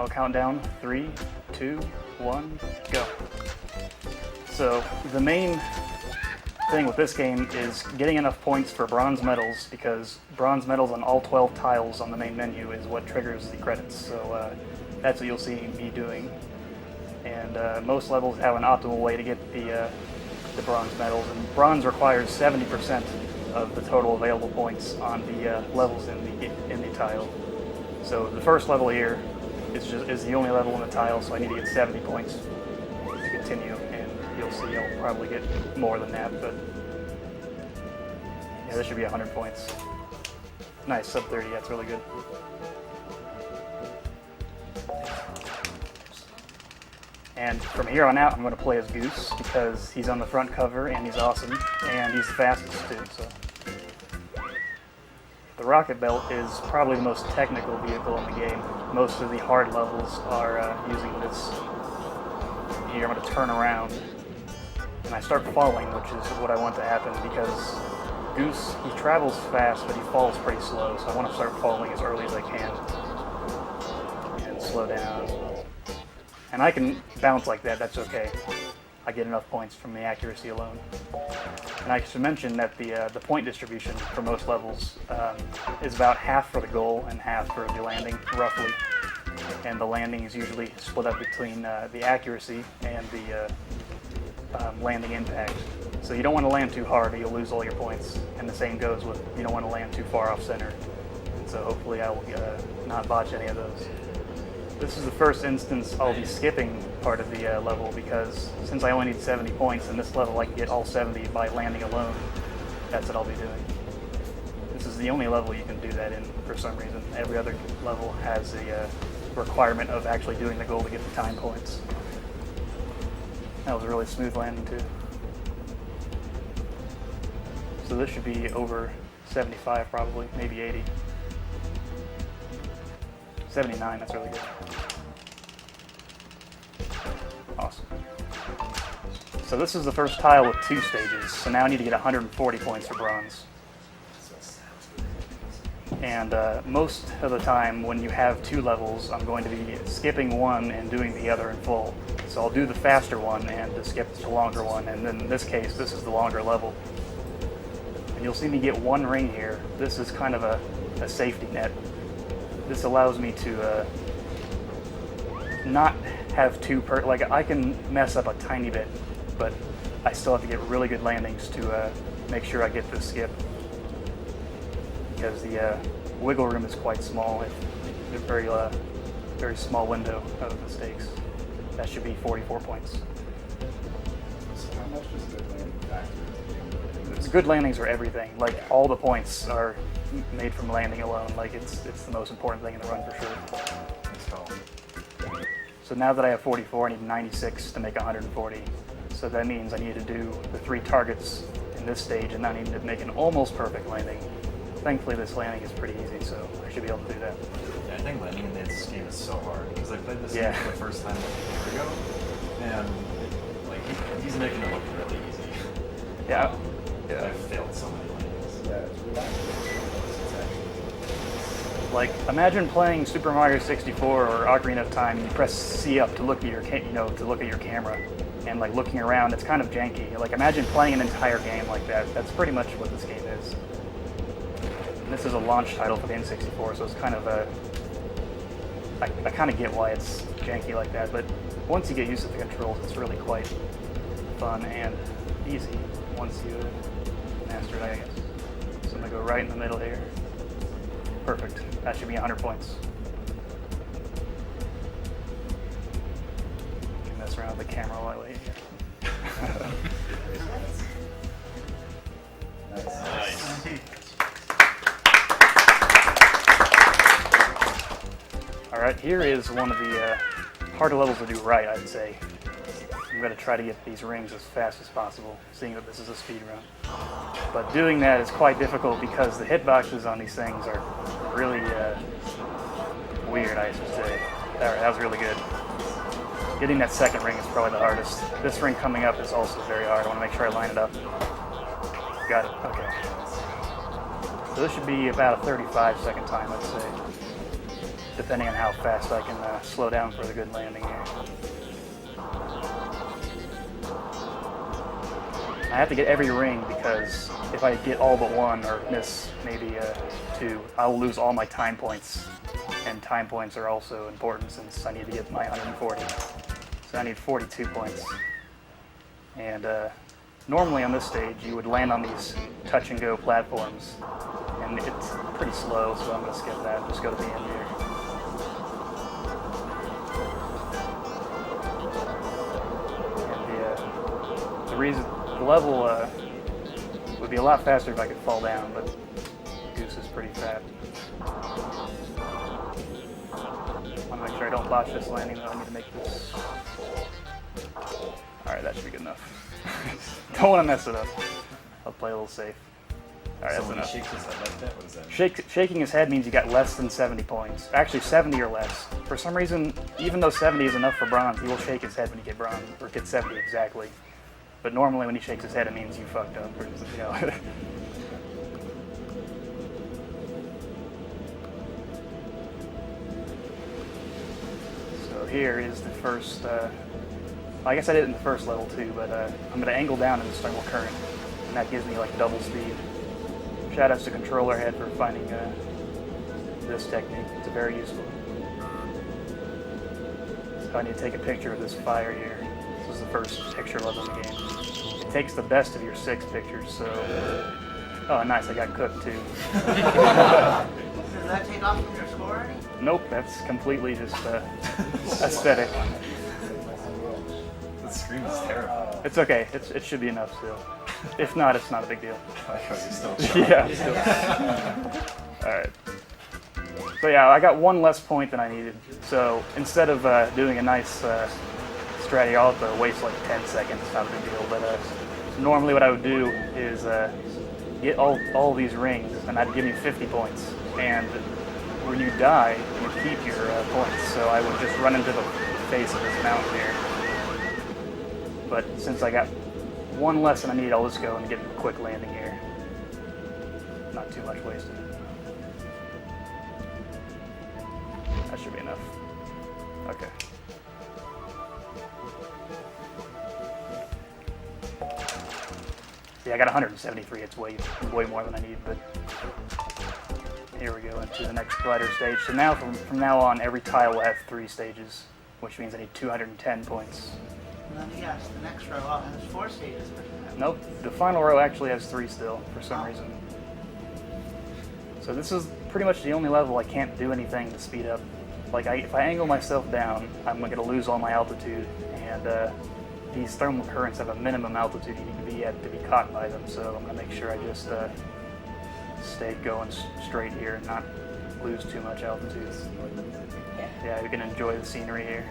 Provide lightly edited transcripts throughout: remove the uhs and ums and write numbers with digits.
I'll count down 3, 2, 1, go. So the main thing with this game is getting enough points for bronze medals, because bronze medals on all 12 tiles on the main menu is what triggers the credits. So that's what you'll see me doing. And most levels have an optimal way to get the bronze medals, and bronze requires 70% of the total available points on the levels in the tile. So the first level here is the only level in the tile, so I need to get 70 points to continue, and you'll see I'll probably get more than that, but yeah, this should be 100 points. Nice, sub 30, that's really good. And from here on out, I'm going to play as Goose, because he's on the front cover and he's awesome, and he's the fastest too. So the Rocket Belt is probably the most technical vehicle in the game. Most of the hard levels are using this. Here I'm going to turn around, and I start falling, which is what I want to happen, because Goose, he travels fast, but he falls pretty slow, so I want to start falling as early as I can and slow down. And I can bounce like that, that's okay. I get enough points from the accuracy alone. And I should mention that the point distribution for most levels is about half for the goal and half for the landing, roughly. And the landing is usually split up between the accuracy and the landing impact. So you don't want to land too hard or you'll lose all your points. And the same goes with, you don't want to land too far off center. So hopefully I will not botch any of those. This is the first instance I'll be skipping part of the level, because since I only need 70 points in this level, I can get all 70 by landing alone. That's what I'll be doing. This is the only level you can do that in for some reason. Every other level has a requirement of actually doing the goal to get the time points. That was a really smooth landing too. So this should be over 75 probably, maybe 80. 79, that's really good. Awesome. So this is the first tile with 2 stages, so now I need to get 140 points for bronze. And most of the time when you have 2 levels, I'm going to be skipping one and doing the other in full. So I'll do the faster one and just skip the longer one, and then in this case, this is the longer level. And you'll see me get 1 ring here. This is kind of a safety net. This allows me to not have like I can mess up a tiny bit, but I still have to get really good landings to make sure I get this skip, because the wiggle room is quite small. It's a very small window of mistakes. That should be 44 points. So how much does good landing factor? Good landings are everything. Like all the points are made from landing alone. Like it's the most important thing in the run for sure. So now that I have 44, I need 96 to make 140. So that means I need to do the 3 targets in this stage, and I need to make an almost perfect landing. Thankfully, this landing is pretty easy, so I should be able to do that. Yeah, I think landing in this game is so hard, because I played this game for the first time like a year ago, and like he's making it look really easy. Yeah. I've failed so many landings. Yeah, it's relaxing. Like, imagine playing Super Mario 64 or Ocarina of Time, and you press C up to look at your to look at your camera, and like looking around, it's kind of janky. Like, imagine playing an entire game like that. That's pretty much what this game is. And this is a launch title for the N64, so it's kind of I kind of get why it's janky like that. But once you get used to the controls, it's really quite fun and easy once you master it, I guess. So I'm gonna go right in the middle here. Perfect. That should be 100 points. Can mess around with the camera while I wait here. Nice. All right, here is one of the harder levels to do right, I'd say. I'm going to try to get these rings as fast as possible, seeing that this is a speed run. But doing that is quite difficult because the hitboxes on these things are really weird, I should say. All right, that was really good. Getting that second ring is probably the hardest. This ring coming up is also very hard. I want to make sure I line it up. Got it, okay. So this should be about a 35-second time, let's say. depending on how fast I can slow down for the good landing here. I have to get every ring because if I get all but one or miss maybe two, I will lose all my time points. And time points are also important since I need to get my 140. So I need 42 points. And normally on this stage, you would land on these touch-and-go platforms. And it's pretty slow, so I'm going to skip that and just go to the end here. And the level would be a lot faster if I could fall down, but Goose is pretty fat. I want to make sure I don't botch this landing, though. I need to make this. Alright, that should be good enough. Don't want to mess it up. I'll play a little safe. Alright, So that's when enough. he shakes his head like that, what does that mean? Shaking his head means you got less than 70 points. Actually, 70 or less. For some reason, even though 70 is enough for bronze, he will shake his head when you get bronze, or get 70 exactly. But normally when he shakes his head, it means you fucked up, or, you know. So here is the first, I guess I did it in the first level too, but I'm going to angle down in this thermal current, and that gives me like double speed. Shout outs to Controller Head for finding this technique. It's very useful. So I need to take a picture of this fire here. This is the first picture level in the game. It takes the best of your 6 pictures, so... Oh, nice, I got cooked too. Does that take off from your score already? Nope, that's completely just aesthetic. The scream is terrifying. It's okay, it should be enough still. If not, it's not a big deal. Because he's still Yeah. Alright. So yeah, I got one less point than I needed. So instead of doing a nice strategy, I'll have to waste like 10 seconds, not a big deal. But normally what I would do is get all these rings, and that'd give me 50 points. And when you die, you keep your points. So I would just run into the face of this mountain here. But since I got one less than I need, I'll just go and get a quick landing here. Not too much wasted. That should be enough. Okay. Yeah, I got 173. It's way more than I need, but here we go into the next glider stage. So now, from now on, every tile will have 3 stages, which means I need 210 points. Let me guess, the next row has 4 stages. Nope, the final row actually has 3 still, for some reason. So this is pretty much the only level I can't do anything to speed up. Like, if I angle myself down, I'm going to lose all my altitude, and these thermal currents have a minimum altitude you need to be at to be caught by them, so I'm going to make sure I just stay going straight here and not lose too much altitude. Yeah, you can enjoy the scenery here.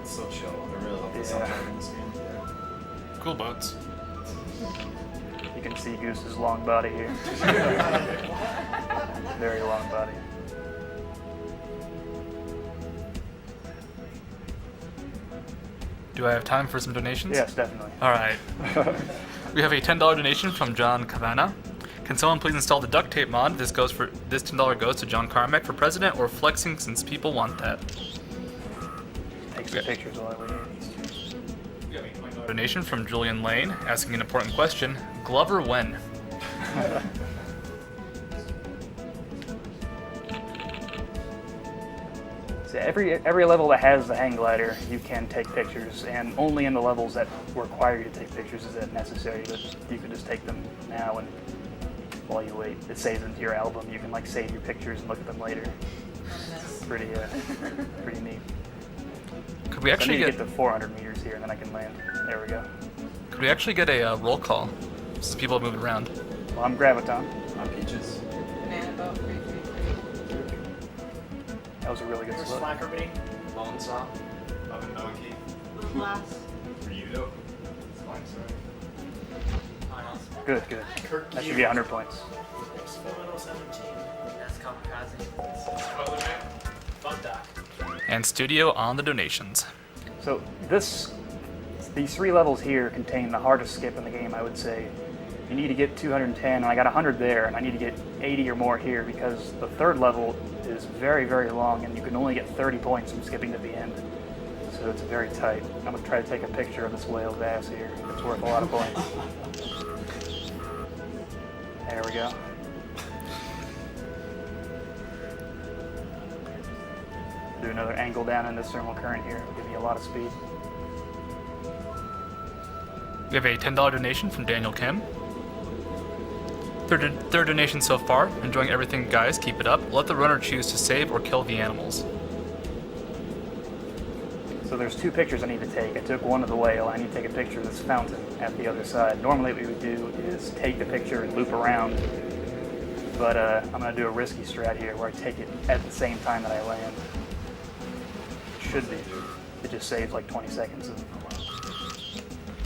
It's so chill. I really love the Yeah. soundtrack in this game. Cool boats. You can see Goose's long body here. Very long body. Do I have time for some donations? Yes, definitely. All right. We have a $10 donation from John Cavana. Can someone please install the duct tape mod? This $10 goes to John Carmack for president or flexing since people want that. Take some pictures while I wait here. Donation from Julian Lane asking an important question. Glover when? So every level that has the hang glider, you can take pictures, and only in the levels that require you to take pictures is that necessary, but you can just take them now and while you wait. It saves into your album. You can like save your pictures and look at them later. It's pretty neat. Could we So I actually need to get get to 400 meters here and then I can land. There we go. Could we actually get a roll call? Since people have moved around. Well, I'm Graviton. On Peaches. Banana boat 333. That was a really good Where's slip. Slackerby? Lone Saw. Up in Monkey. Who's last? Ryudo. It's fine, sorry. Good. That should be 100 points. Experimental 17. That's kamikaze. Fun doc. And Studio on the donations. So these 3 levels here contain the hardest skip in the game, I would say. You need to get 210, and I got 100 there, and I need to get 80 or more here because the 3rd level is very, very long, and you can only get 30 points from skipping to the end. So it's very tight. I'm going to try to take a picture of this whale's ass here. It's worth a lot of points. There we go. Do another angle down in this thermal current here. It'll give me a lot of speed. We have a $10 donation from Daniel Kim. Third donation so far. Enjoying everything, guys. Keep it up. Let the runner choose to save or kill the animals. So there's two pictures I need to take. I took one of the whale. I need to take a picture of this fountain at the other side. Normally what we would do is take the picture and loop around. But I'm going to do a risky strat here where I take it at the same time that I land. It should be. It just saves like 20 seconds.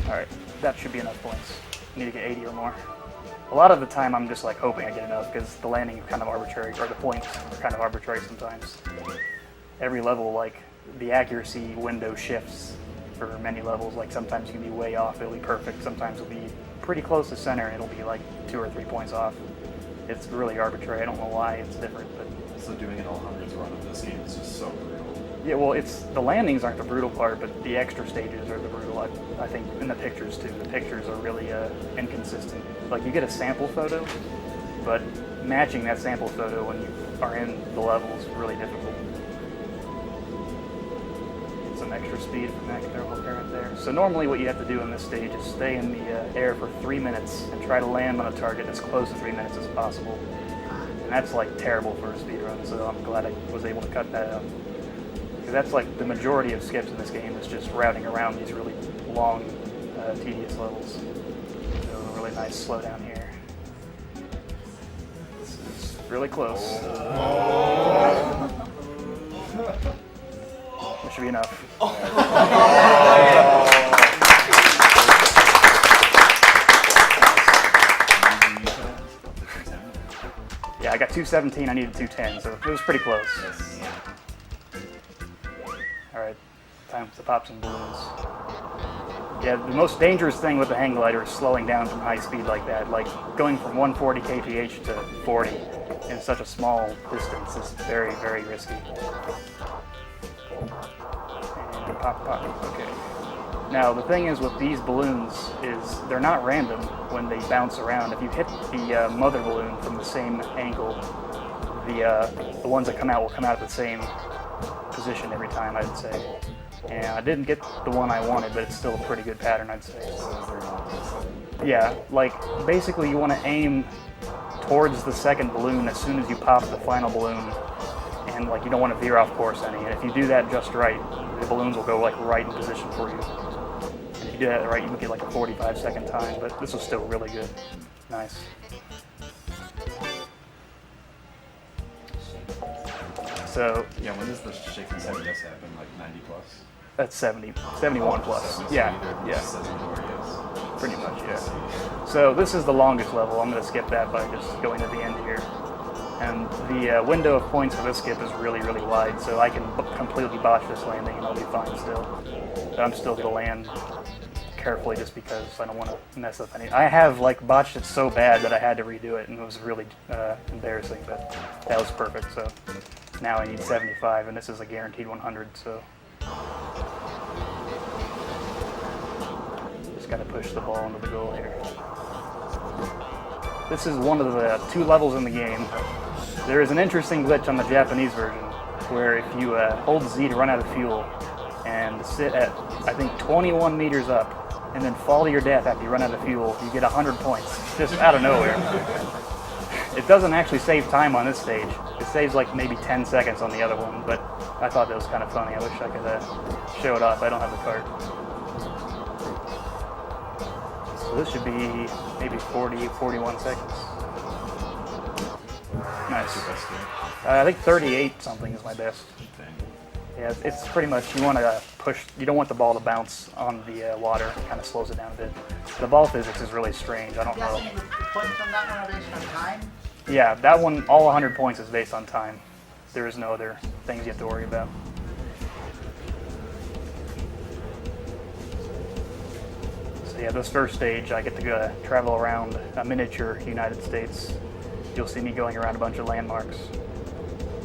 Alright, that should be enough points. I need to get 80 or more. A lot of the time I'm just like hoping I get enough because the landing is kind of arbitrary, or the points are kind of arbitrary sometimes. Every level, like, the accuracy window shifts for many levels. Like sometimes you can be way off, it'll be perfect. Sometimes it'll be pretty close to center and it'll be like 2 or 3 points off. It's really arbitrary. I don't know why it's different, but So doing it all hundreds run of this game is just so brutal. yeah, well, it's the landings aren't the brutal part, but the extra stages are the brutal. I think in the pictures too. The pictures are really inconsistent. Like you get a sample photo, but matching that sample photo when you are in the level is really difficult. Get some extra speed from that thermal current there. So normally what you have to do in this stage is stay in the air for 3 minutes and try to land on a target as close to 3 minutes as possible. And that's like terrible for a speed run, so I'm glad I was able to cut that out. Because that's like the majority of skips in this game is just routing around these really long, tedious levels. So a really nice slowdown here. This is really close. That should be enough. Yeah, I got 217, I needed 210, so it was pretty close. Alright, time to pop some balloons. Yeah, the most dangerous thing with the hang glider is slowing down from high speed like that. Like going from 140 kph to 40 in such a small distance is very, very risky. And pop, pop, okay. Now the thing is with these balloons is they're not random when they bounce around. If you hit the mother balloon from the same angle, the ones that come out will come out at the same position every time, I'd say. And I didn't get the one I wanted, but it's still a pretty good pattern, I'd say. Yeah, like basically you want to aim towards the second balloon as soon as you pop the final balloon, and like you don't want to veer off course any. And if you do that just right, the balloons will go like right in position for you. And if you do that right, you can get like a 45-second time, but this was still really good. Nice. So Yeah, when does the shaking heaviness happen? Like 90 plus? that's 70, 71 plus. Yeah, yeah. Pretty much, yeah. So this is the longest level. I'm going to skip that by just going to the end here. And the window of points for this skip is really, really wide, so I can completely botch this landing and I'll be fine still. But I'm still going to land carefully just because I don't want to mess up any. I have like botched it so bad that I had to redo it, and it was really embarrassing, but that was perfect. So now I need 75, and this is a guaranteed 100, so just got to push the ball into the goal here. This is one of the 2 levels in the game. There is an interesting glitch on the Japanese version where if you hold Z to run out of fuel and sit at, I think, 21 meters up and then fall to your death after you run out of fuel, you get 100 points, just out of nowhere. It doesn't actually save time on this stage. It saves like maybe 10 seconds on the other one, but I thought that was kind of funny. I wish I could show it off. I don't have the card. So this should be maybe 40, 41 seconds. Nice. I think 38 something is my best. Yeah, it's pretty much, you want to push, you don't want the ball to bounce on the water. It kind of slows it down a bit. The ball physics is really strange. I don't know. Guessing the points from that one are based on time? Yeah, that one, all 100 points is based on time. There is no other things you have to worry about. So yeah, this first stage, I get to go travel around a miniature United States. You'll see me going around a bunch of landmarks.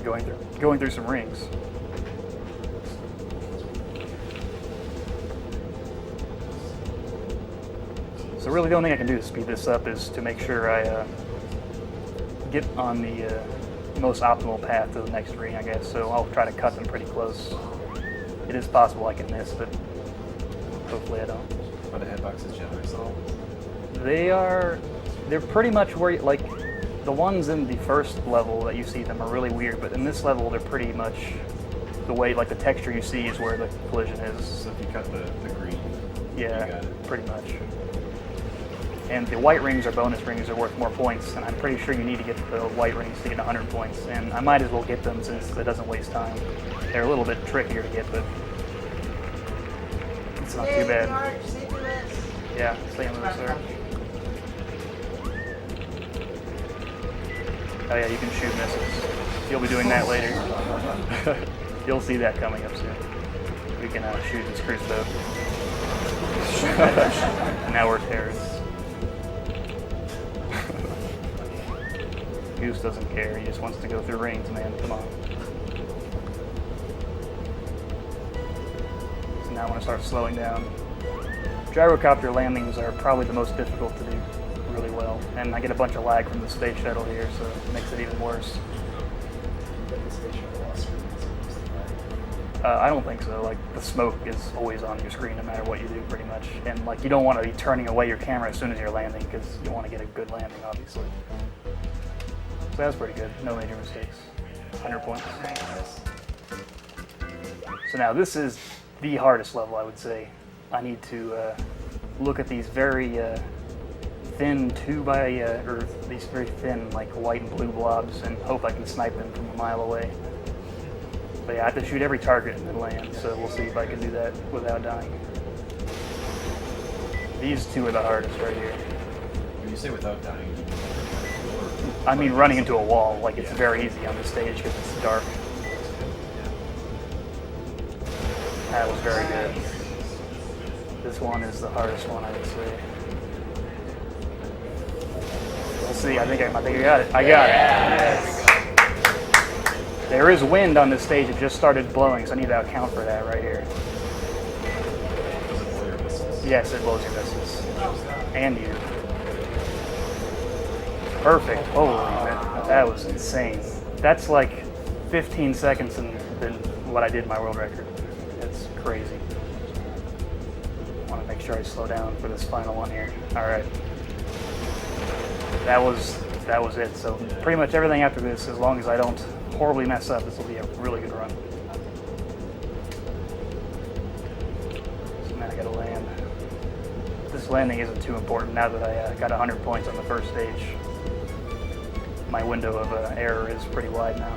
going through some rings. So really the only thing I can do to speed this up is to make sure I get on the most optimal path to the next ring, I guess. So I'll try to cut them pretty close. It is possible I can miss, but hopefully I don't. Are the hitboxes generous at all? They're pretty much where, like, the ones in the first level that you see them are really weird, but in this level they're pretty much the way, like, the texture you see is where the collision is. So if you cut the green, you Yeah, got it. pretty much. And the white rings or bonus rings are worth more points, and I'm pretty sure you need to get the white rings to get 100 points, and I might as well get them since it doesn't waste time. They're a little bit trickier to get, but it's not too bad. Yeah, stay on the sir. Oh yeah, you can shoot misses. You'll be doing that later. You'll see that coming up soon. We can shoot this cruise boat. Now we're terrorists. Goose doesn't care. He just wants to go through rings, man. Come on. So now I want to start slowing down. Gyrocopter landings are probably the most difficult to do really well, and I get a bunch of lag from the space shuttle here, so it makes it even worse. I don't think so. Like, the smoke is always on your screen no matter what you do, pretty much. And, like, you don't want to be turning away your camera as soon as you're landing because you want to get a good landing, obviously. So that's pretty good. No major mistakes. 100 points. So now this is the hardest level, I would say. I need to look at these very thin or these very thin, like, white and blue blobs and hope I can snipe them from a mile away. But yeah, I have to shoot every target and then land, so we'll see if I can do that without dying. These two are the hardest right here. When you say without dying, I mean running into a wall, like it's very easy on the stage because it's dark. That was very good. This one is the hardest one, I would say. We'll see, I think I got it. I got it. Yes. There is wind on this stage, it just started blowing, so I need to account for that right here. does it blow your missiles? Yes, it blows your missiles. And you. Perfect. Holy man, that was insane. That's like 15 seconds than what I did in my world record. That's crazy. I want to make sure I slow down for this final one here. All right. That was it. So pretty much everything after this, as long as I don't horribly mess up, this will be a really good run. So now I gotta land. This landing isn't too important now that I got 100 points on the first stage. My window of error is pretty wide now.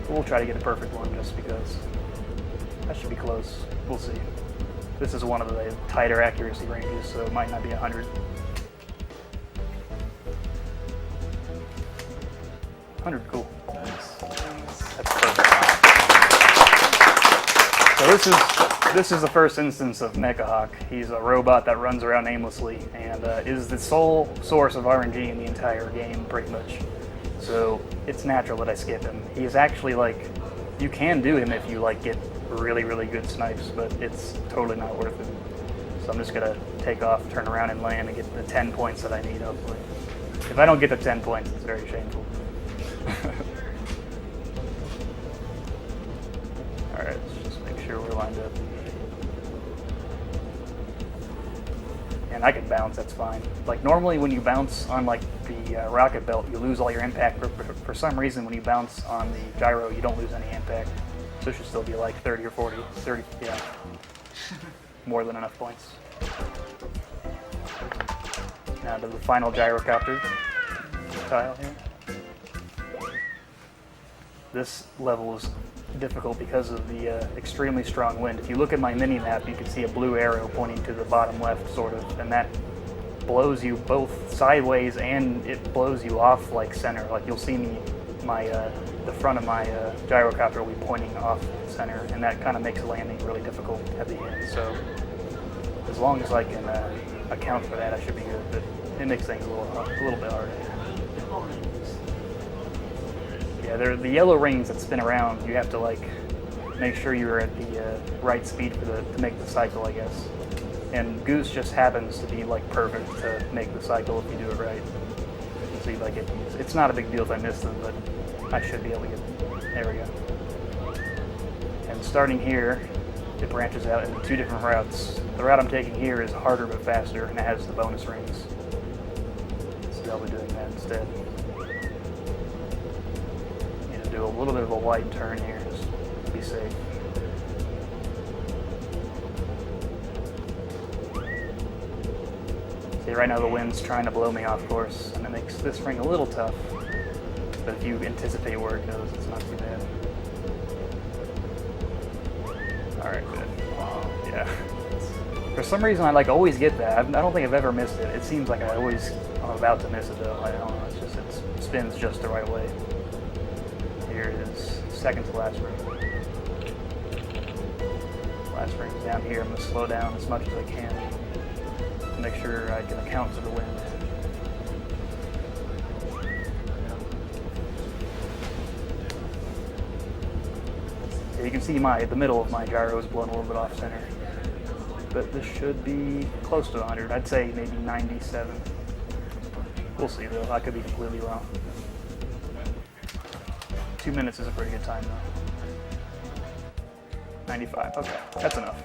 We'll try to get a perfect one just because. That should be close. We'll see. This is one of the tighter accuracy ranges, so it might not be 100. 100, cool. Nice. That's perfect. So this is the first instance of Mechahawk. He's a robot that runs around aimlessly and is the sole source of RNG in the entire game, pretty much. So it's natural that I skip him. He's actually, like, you can do him if you, like, get really, really good snipes, but it's totally not worth it. So I'm just gonna take off, turn around and land and get the 10 points that I need, hopefully. If I don't get the 10 points, it's very shameful. Alright, let's just make sure we're lined up. And I can bounce, that's fine. Like, normally when you bounce on, like, the rocket belt, you lose all your impact, but for some reason when you bounce on the gyro, you don't lose any impact. So it should still be like 30 or 40, 30, yeah. More than enough points. Now to the final gyrocopter tile here. This level is difficult because of the extremely strong wind. If you look at my mini-map, you can see a blue arrow pointing to the bottom left, sort of, and that blows you both sideways and it blows you off, like, center. Like, you'll see me, the front of my gyrocopter will be pointing off center, and that kind of makes landing really difficult at the end. So as long as I can account for that, I should be good, but it makes things a little bit harder. Yeah, they're the yellow rings that spin around. You have to like make sure you're at the right speed for to make the cycle, I guess. And Goose just happens to be like perfect to make the cycle if you do it right. So you like it's not a big deal if I miss them, but I should be able to get. There we go. And starting here, it branches out into 2 different routes. The route I'm taking here is harder but faster, and it has the bonus rings. So I'll be doing that instead. Need to do a little bit of a wide turn here, just to be safe. See, right now the wind's trying to blow me off course, and it makes this ring a little tough. But if you anticipate where it goes, it's not too bad. Alright, good. Yeah. For some reason, I like always get that. I don't think I've ever missed it. It seems like I'm about to miss it though. I don't know. It's just it spins just the right way. Here it is, second to last ring. Last ring's down here. I'm gonna slow down as much as I can to make sure I can account for the wind. You can see the middle of my gyro is blown a little bit off center. But this should be close to 100. I'd say maybe 97. We'll see though, I could be completely wrong. 2 minutes is a pretty good time though. 95, okay, that's enough.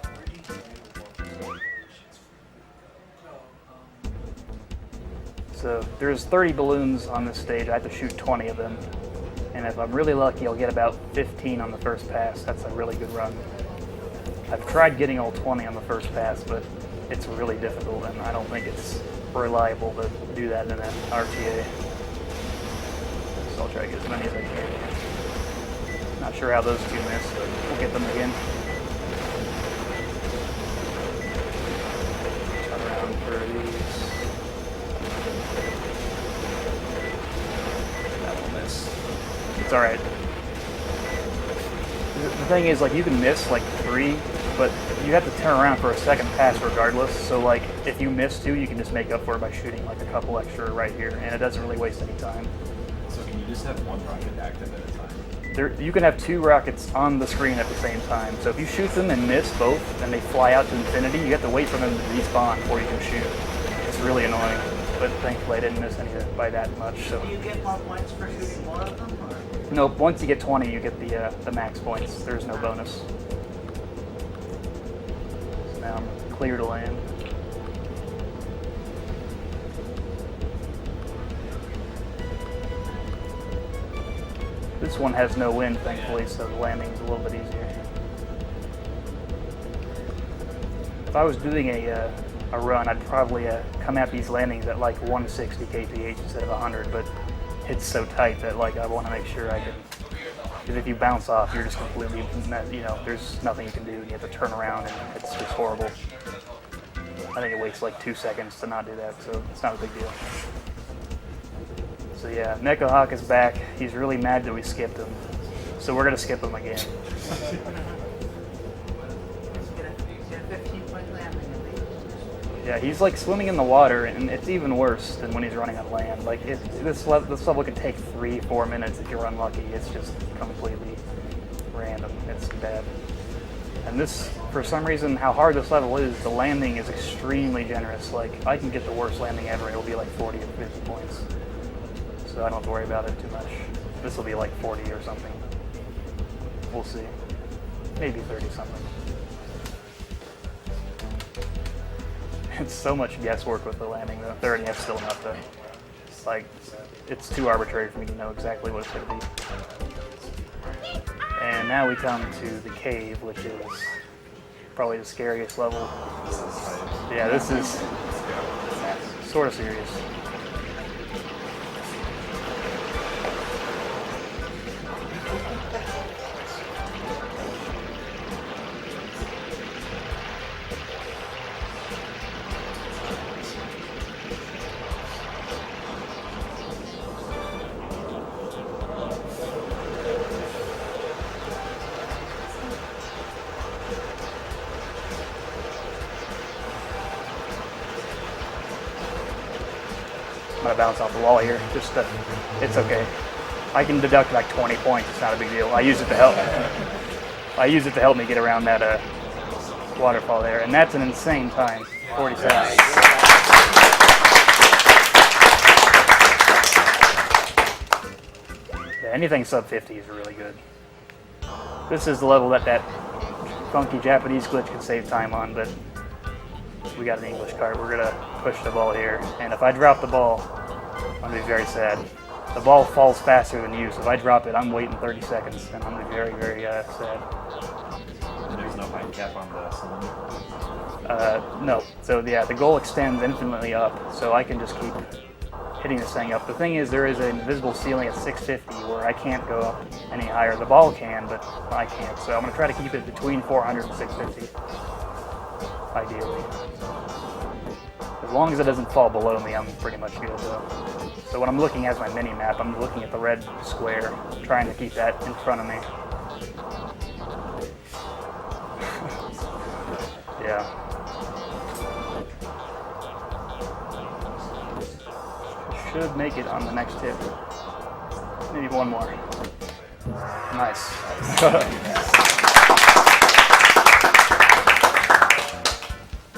So there's 30 balloons on this stage. I have to shoot 20 of them. And if I'm really lucky, I'll get about 15 on the first pass. That's a really good run. I've tried getting all 20 on the first pass, but it's really difficult, and I don't think it's reliable to do that in an RTA. So I'll try to get as many as I can. Not sure how those 2 missed, but we'll get them again. Turn around for these. That will miss. It's alright. The thing is, like, you can miss like 3, but you have to turn around for a second pass regardless. So like, if you miss 2, you can just make up for it by shooting like a couple extra right here, and it doesn't really waste any time. So can you just have 1 rocket active at a time? You can have 2 rockets on the screen at the same time. So if you shoot them and miss both, and they fly out to infinity, you have to wait for them to respawn before you can shoot. It's really annoying, but thankfully I didn't miss any by that much. So. Do you get more points for shooting more of them? Or? No, once you get 20, you get the max points. There's no bonus. So now I'm clear to land. This one has no wind, thankfully, so the landing's a little bit easier. If I was doing a run, I'd probably come at these landings at like 160 kph instead of 100, but it's so tight that like I want to make sure I can. Because if you bounce off, you're just completely, there's nothing you can do. You have to turn around, and it's just horrible. I think it wastes like 2 seconds to not do that, so it's not a big deal. So yeah, Mecha Hawk is back. He's really mad that we skipped him, so we're gonna skip him again. Get a 15-point landing at least. Yeah, he's like swimming in the water, and it's even worse than when he's running on land. Like this level can take 3-4 minutes if you're unlucky. It's just completely random. It's bad. And this, for some reason, how hard this level is, the landing is extremely generous. Like I can get the worst landing ever. It'll be like 40 or 50 points. So I don't have to worry about it too much. This will be like 40 or something. We'll see. Maybe 30 something. It's so much guesswork with the landing though. 30, that's still enough to, like, it's too arbitrary for me to know exactly what it's going to be. And now we come to the cave, which is probably the scariest level. Yeah, this is sort of serious. I'm gonna bounce off the wall here. Just it's okay. I can deduct like 20 points. It's not a big deal. I use it to help. I use it to help me get around that waterfall there, and that's an insane time. 47. Yeah, anything sub 50 is really good. This is the level that funky Japanese glitch can save time on, but we got an English card. We're gonna push the ball here, and if I drop the ball, I'm gonna be very sad. The ball falls faster than you, so if I drop it, I'm waiting 30 seconds, and I'm gonna be very, very sad. There's no height cap on the cylinder. No. So yeah, the goal extends infinitely up, so I can just keep hitting this thing up. The thing is, there is an invisible ceiling at 650 where I can't go up any higher. The ball can, but I can't. So I'm going to try to keep it between 400 and 650, ideally. As long as it doesn't fall below me, I'm pretty much good though. So when I'm looking at my mini-map, I'm looking at the red square, trying to keep that in front of me. Yeah. Should make it on the next hit. Maybe one more. Nice.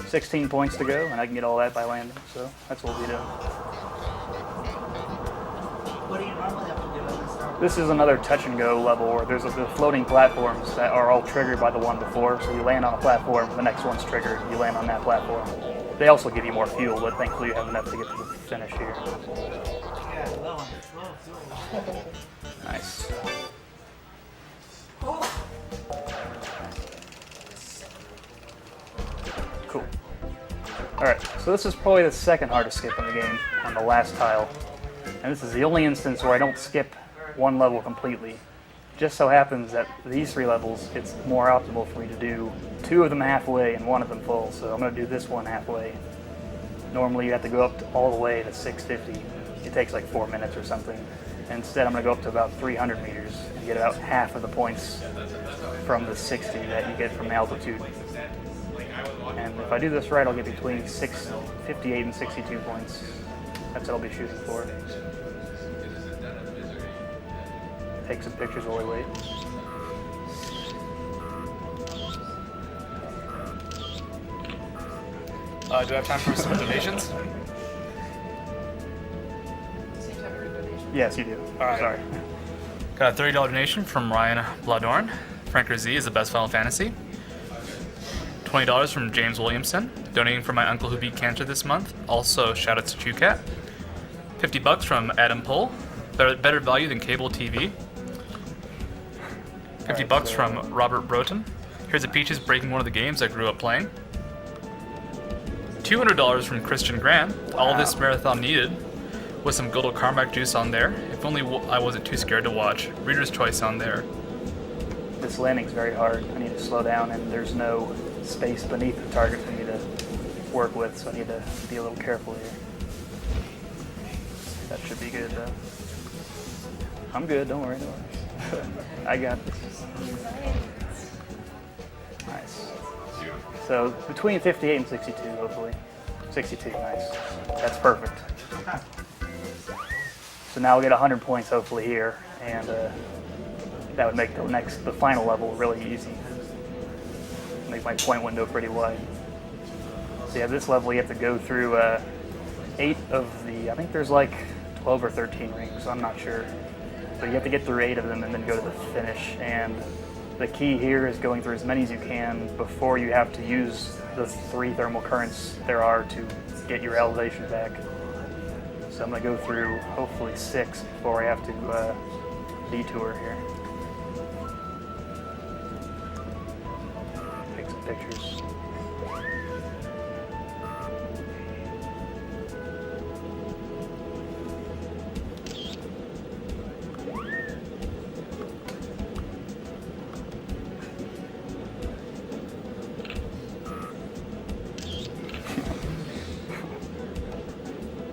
16 points to go, and I can get all that by landing, so that's what we do. What do you normally have to do at the start? This is another touch and go level where there's the floating platforms that are all triggered by the one before, so you land on a platform, the next one's triggered, you land on that platform. They also give you more fuel, but thankfully you have enough to get to the finish here. Yeah, low on the slow, too. Nice. Cool. Alright, so this is probably the second hardest skip in the game, on the last tile. And this is the only instance where I don't skip one level completely. Just so happens that these 3 levels, it's more optimal for me to do 2 of them halfway and 1 of them full, so I'm going to do this one halfway. Normally you have to go up all the way to 650. It takes like 4 minutes or something. Instead I'm going to go up to about 300 meters and get about half of the points from the 60 that you get from altitude. And if I do this right, I'll get between 58 and 62 points. That's what I'll be shooting for. Take some pictures while we wait. Do I have time for some donations? Seems to have a donation. Yes, you do. All right. Sorry. Got a $30 donation from Ryan Bladorn. Franker Z is the best Final Fantasy. $20 from James Williamson, donating for my uncle who beat cancer this month. Also, shout out to ChewCat. $50 from Adam Pohl, better value than cable TV. $50 from Robert Broughton. Here's a Peaches breaking one of the games I grew up playing. $200 from Christian Grant. All this marathon needed with some good old Carmack juice on there. If only I wasn't too scared to watch. Reader's choice on there. This landing's very hard. I need to slow down, and there's no space beneath the target for me to work with, so I need to be a little careful here. That should be good, though. I'm good, don't worry. I got this. Nice. So between 58 and 62, hopefully. 62, nice. That's perfect. So now we'll get 100 points hopefully here, and that would make the final level really easy. Make my point window pretty wide. So yeah, this level you have to go through 8 of the, I think there's like 12 or 13 rings, I'm not sure. But you have to get through 8 of them and then go to the finish. And the key here is going through as many as you can before you have to use the 3 thermal currents there are to get your elevation back. So I'm going to go through hopefully 6 before I have to detour here. Take some pictures.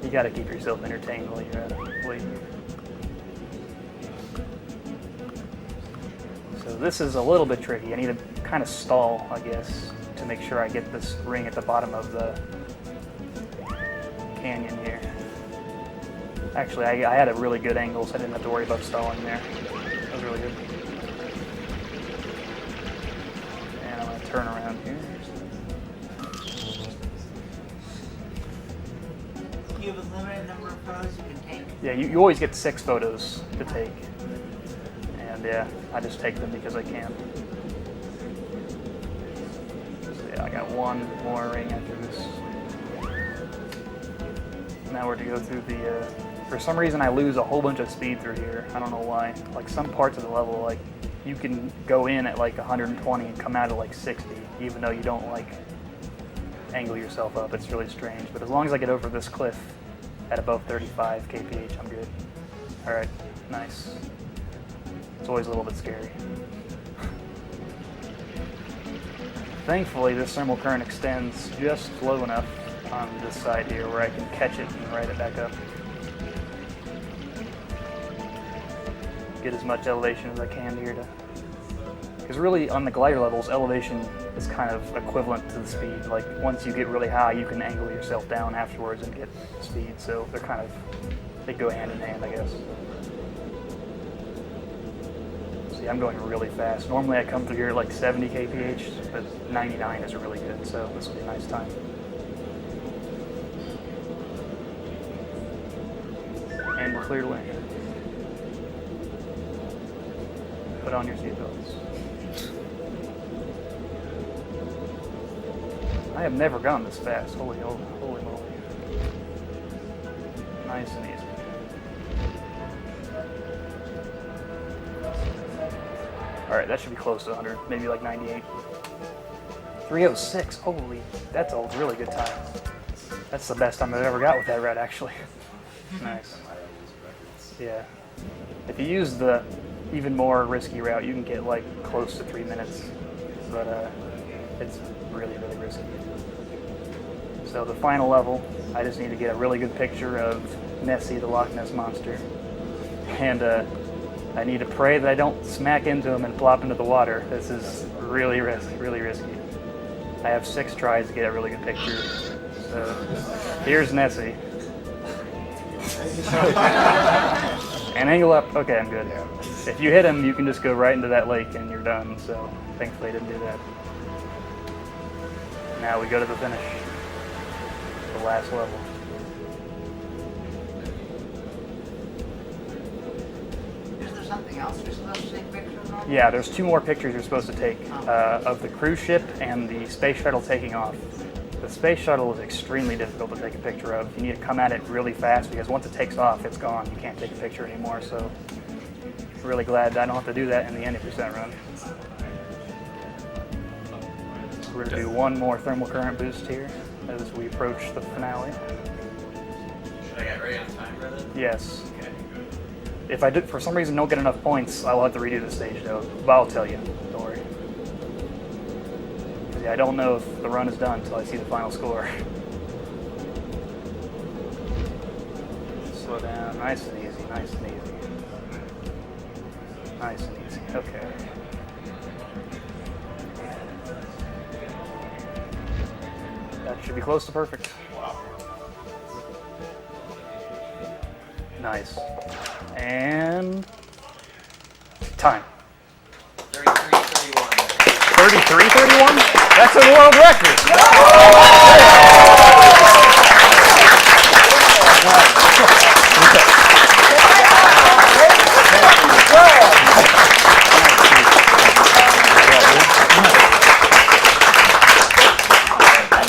You gotta keep yourself entertained while you're waiting. So this is a little bit tricky. I need to kind of stall, I guess, to make sure I get this ring at the bottom of the canyon here. Actually, I had a really good angle, so I didn't have to worry about stalling there. That was really good. And I'm going to turn around here. Do you have a limited number of photos you can take? Yeah, you always get 6 photos to take. And yeah, I just take them because I can. So yeah, I got one more ring after this. Now we're to go through the, for some reason I lose a whole bunch of speed through here. I don't know why. Like some parts of the level, like you can go in at like 120 and come out at like 60, even though you don't like angle yourself up. It's really strange. But as long as I get over this cliff at above 35 kph, I'm good. All right, nice. It's always a little bit scary. Thankfully, this thermal current extends just low enough on this side here where I can catch it and ride it back up. Get as much elevation as I can here to, because really on the glider levels, elevation is kind of equivalent to the speed. Like once you get really high, you can angle yourself down afterwards and get speed. So they're kind of, they go hand in hand, I guess. See, I'm going really fast. Normally I come through here at like 70 kph, but 99 is really good. So this will be a nice time. And we're clear to land. Put on your seatbelts. I have never gone this fast. Holy moly. Nice and easy. Alright, that should be close to 100, maybe like 98. 306, holy, that's a really good time. That's the best time I've ever got with that red, actually. Nice. Yeah. If you use the even more risky route, you can get like close to 3 minutes, but it's really, really risky. So the final level, I just need to get a really good picture of Nessie, the Loch Ness Monster, and I need to pray that I don't smack into him and plop into the water. This is really risky. I have 6 tries to get a really good picture. So here's Nessie. And angle up. Okay, I'm good. If you hit him, you can just go right into that lake and you're done. So thankfully I didn't do that. Now we go to the finish. The last level. Is there something else you're supposed to take pictures of? Yeah, there's 2 more pictures you're supposed to take of the cruise ship and the space shuttle taking off. The space shuttle is extremely difficult to take a picture of. You need to come at it really fast because once it takes off, it's gone. You can't take a picture anymore. So really glad that I don't have to do that in the 90% run. We're going to do one more thermal current boost here as we approach the finale. Should I get ready on time, brother? Yes. Okay. If I for some reason don't get enough points, I will have to redo the stage though. But I'll tell you. Don't worry. I don't know if the run is done until I see the final score. Slow down, nice and easy, nice and easy. Nice and easy, okay. That should be close to perfect. Nice. And time. 33:31. 33:31? That's a world record.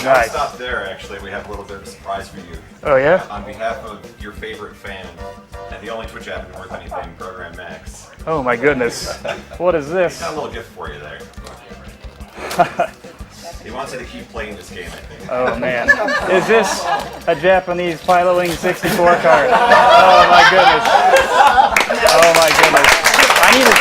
Nice. Stop there, actually. We have a little bit of a surprise for you. Oh, yeah? On behalf of your favorite fan, and the only Twitch app worth anything, Program Max. Oh, my goodness. What is this? Got a little gift for you there. He wants you to keep playing this game, I think. Oh, man. Is this a Japanese Pilotwings 64 card? Oh, my goodness. Oh, my goodness. I need to